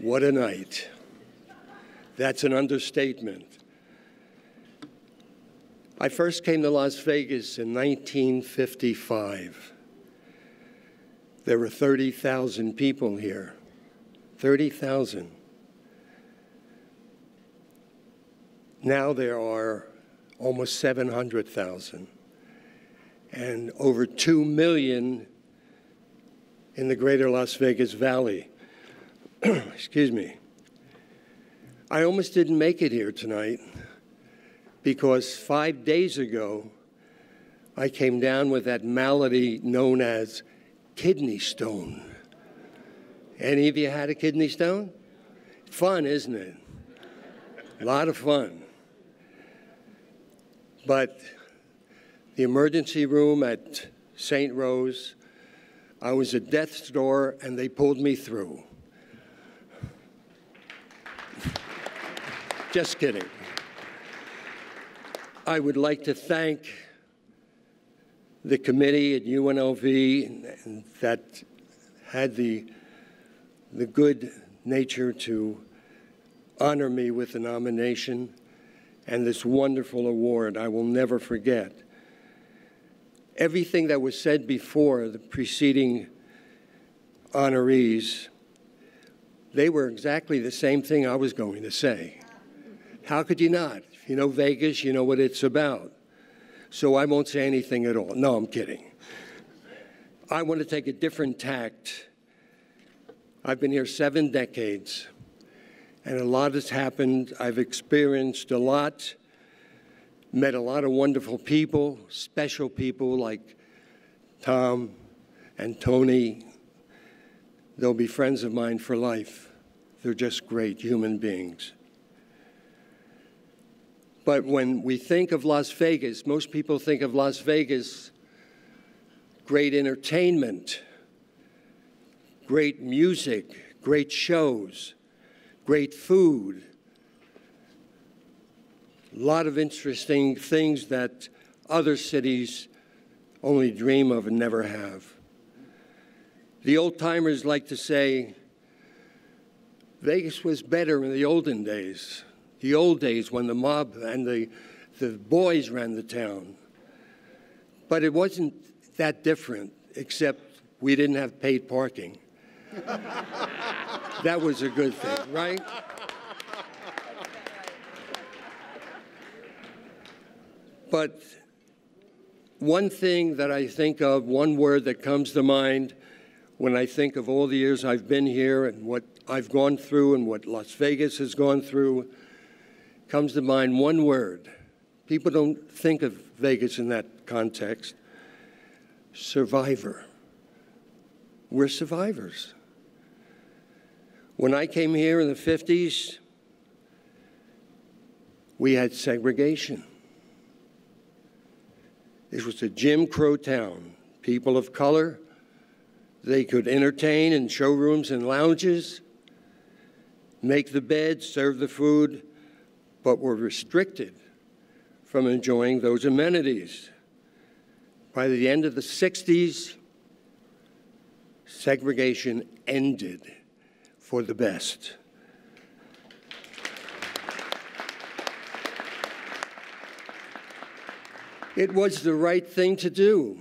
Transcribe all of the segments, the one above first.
What a night. That's an understatement. I first came to Las Vegas in 1955. There were 30,000 people here. 30,000. Now there are almost 700,000 and over 2 million in the greater Las Vegas Valley. Excuse me. I almost didn't make it here tonight because 5 days ago, I came down with that malady known as kidney stone. Any of you had a kidney stone? Fun, isn't it? A lot of fun. But the emergency room at St. Rose, I was at death's door and they pulled me through. Just kidding. I would like to thank the committee at UNLV that had the good nature to honor me with the nomination and this wonderful award I will never forget. Everything that was said before, the preceding honorees, they were exactly the same thing I was going to say. How could you not? If you know Vegas, you know what it's about. So I won't say anything at all. No, I'm kidding. I want to take a different tact. I've been here 7 decades, and a lot has happened. I've experienced a lot, met a lot of wonderful people, special people like Tom and Tony. They'll be friends of mine for life. They're just great human beings. But when we think of Las Vegas, most people think of Las Vegas, great entertainment, great music, great shows, great food, a lot of interesting things that other cities only dream of and never have. The old-timers like to say, Vegas was better in the olden days. The old days when the mob and the boys ran the town. But it wasn't that different, except we didn't have paid parking. That was a good thing, right? But one thing that I think of, one word that comes to mind when I think of all the years I've been here and what I've gone through and what Las Vegas has gone through, comes to mind one word. People don't think of Vegas in that context. Survivor. We're survivors. When I came here in the 50s, we had segregation. It was a Jim Crow town. People of color, they could entertain in showrooms and lounges, make the beds, serve the food, but were restricted from enjoying those amenities. By the end of the 60s, segregation ended for the best. It was the right thing to do.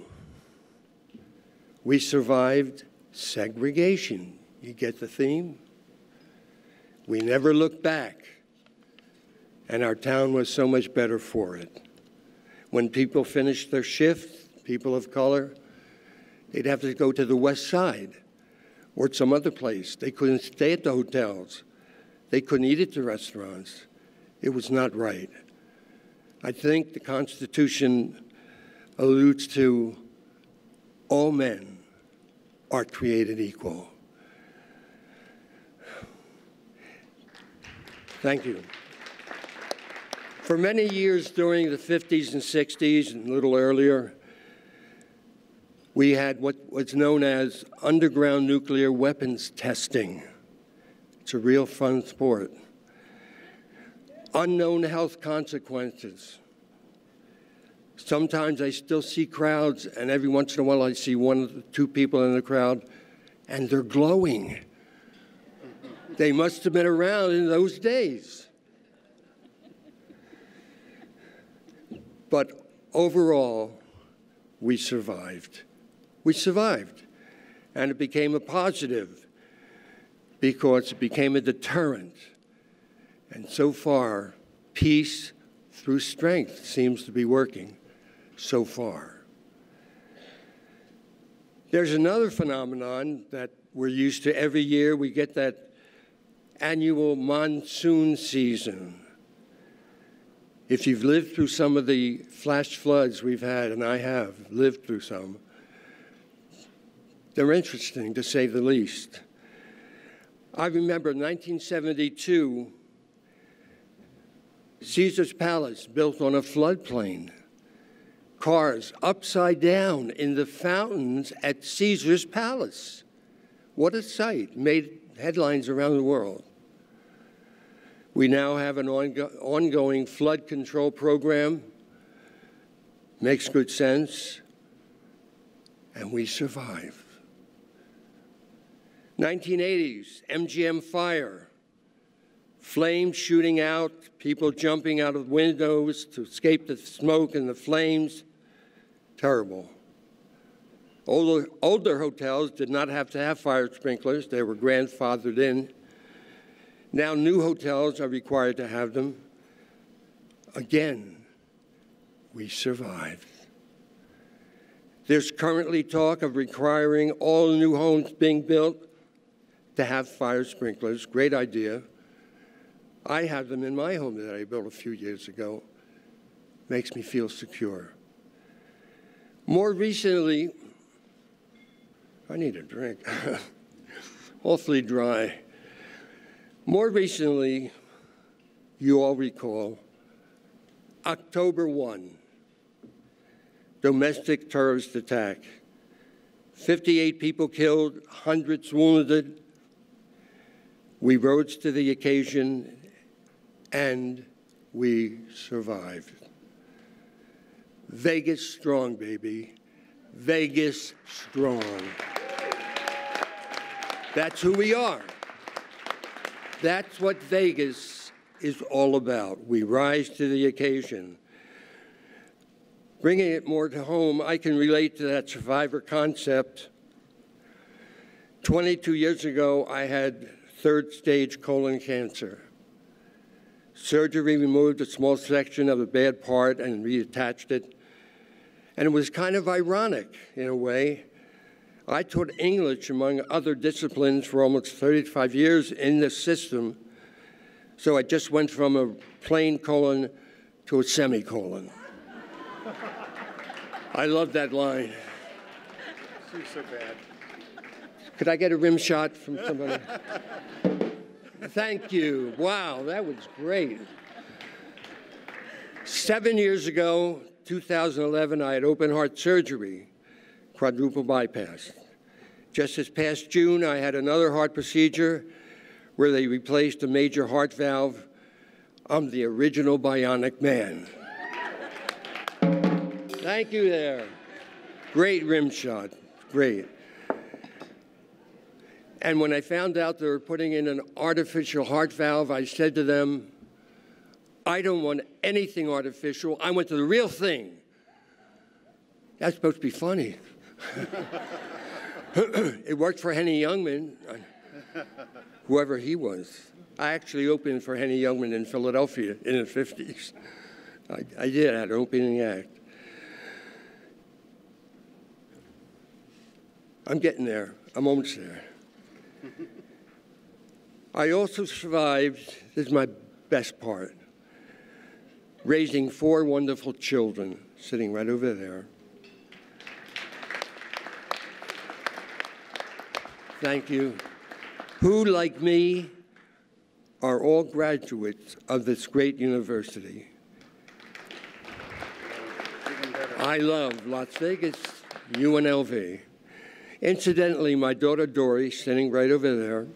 We survived segregation. You get the theme? We never looked back. And our town was so much better for it. When people finished their shift, people of color, they'd have to go to the West Side or some other place. They couldn't stay at the hotels. They couldn't eat at the restaurants. It was not right. I think the Constitution alludes to all men are created equal. Thank you. For many years during the 50s and 60s and a little earlier, we had what was known as underground nuclear weapons testing. It's a real fun sport. Unknown health consequences. Sometimes I still see crowds, and every once in a while I see one or two people in the crowd, and they're glowing. They must have been around in those days. But overall, we survived. We survived. And it became a positive because it became a deterrent. And so far, peace through strength seems to be working so far. There's another phenomenon that we're used to every year. We get that annual monsoon season. If you've lived through some of the flash floods we've had, and I have lived through some, they're interesting, to say the least. I remember 1972, Caesar's Palace built on a floodplain. Cars upside down in the fountains at Caesar's Palace. What a sight. Made headlines around the world. We now have an ongoing flood control program. Makes good sense. And we survive. 1980s, MGM fire. Flames shooting out, people jumping out of windows to escape the smoke and the flames. Terrible. Older hotels did not have to have fire sprinklers. They were grandfathered in. Now new hotels are required to have them. Again, we survived. There's currently talk of requiring all new homes being built to have fire sprinklers. Great idea. I have them in my home that I built a few years ago. Makes me feel secure. More recently, I need a drink. Awfully dry. More recently, you all recall, October 1, domestic terrorist attack. 58 people killed, hundreds wounded. We rose to the occasion, and we survived. Vegas strong, baby. Vegas strong. That's who we are. That's what Vegas is all about. We rise to the occasion. Bringing it more to home, I can relate to that survivor concept. 22 years ago, I had third-stage colon cancer. Surgery removed a small section of the bad part and reattached it. And it was kind of ironic, in a way. I taught English, among other disciplines, for almost 35 years in this system. So I just went from a plain colon to a semicolon. I love that line. You're so bad. Could I get a rim shot from somebody? Thank you. Wow, that was great. 7 years ago, 2011, I had open heart surgery, quadruple bypass. Just this past June, I had another heart procedure where they replaced a major heart valve. I'm the original bionic man. Thank you there. Great rim shot, great. And when I found out they were putting in an artificial heart valve, I said to them, I don't want anything artificial. I want the real thing. That's supposed to be funny. It worked for Henny Youngman, whoever he was. I actually opened for Henny Youngman in Philadelphia in the 50s. I did. I had an opening act. I'm getting there. I'm almost there. I also survived, this is my best part, raising 4 wonderful children, sitting right over there. Thank you. Who, like me, are all graduates of this great university. I love Las Vegas, UNLV. Incidentally, my daughter Dory, sitting right over there,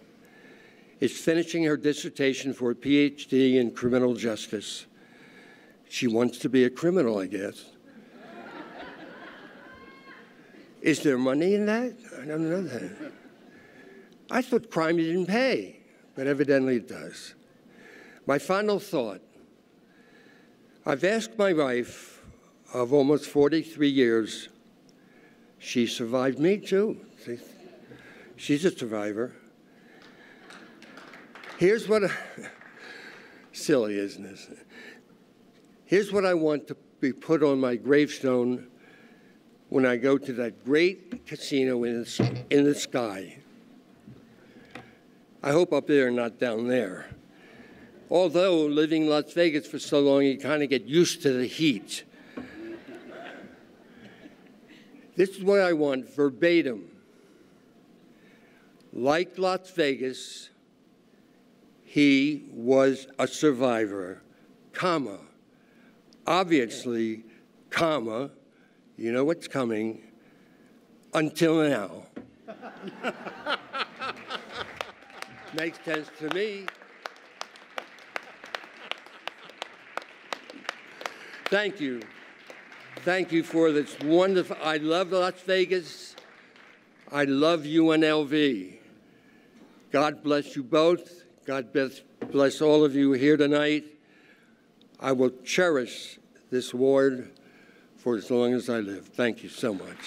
is finishing her dissertation for a PhD in criminal justice. She wants to be a criminal, I guess. Is there money in that? I don't know that. I thought crime didn't pay, but evidently it does. My final thought, I've asked my wife of almost 43 years, she survived me too. She's a survivor. Here's what, silly, isn't it? Here's what I want to be put on my gravestone when I go to that great casino in the sky. I hope up there, not down there. Although living in Las Vegas for so long, you kind of get used to the heat. This is what I want, verbatim. Like Las Vegas, he was a survivor, comma. Obviously, comma, you know what's coming, until now. Makes sense to me. Thank you. Thank you for this wonderful, I love Las Vegas. I love UNLV. God bless you both. God bless all of you here tonight. I will cherish this award for as long as I live. Thank you so much.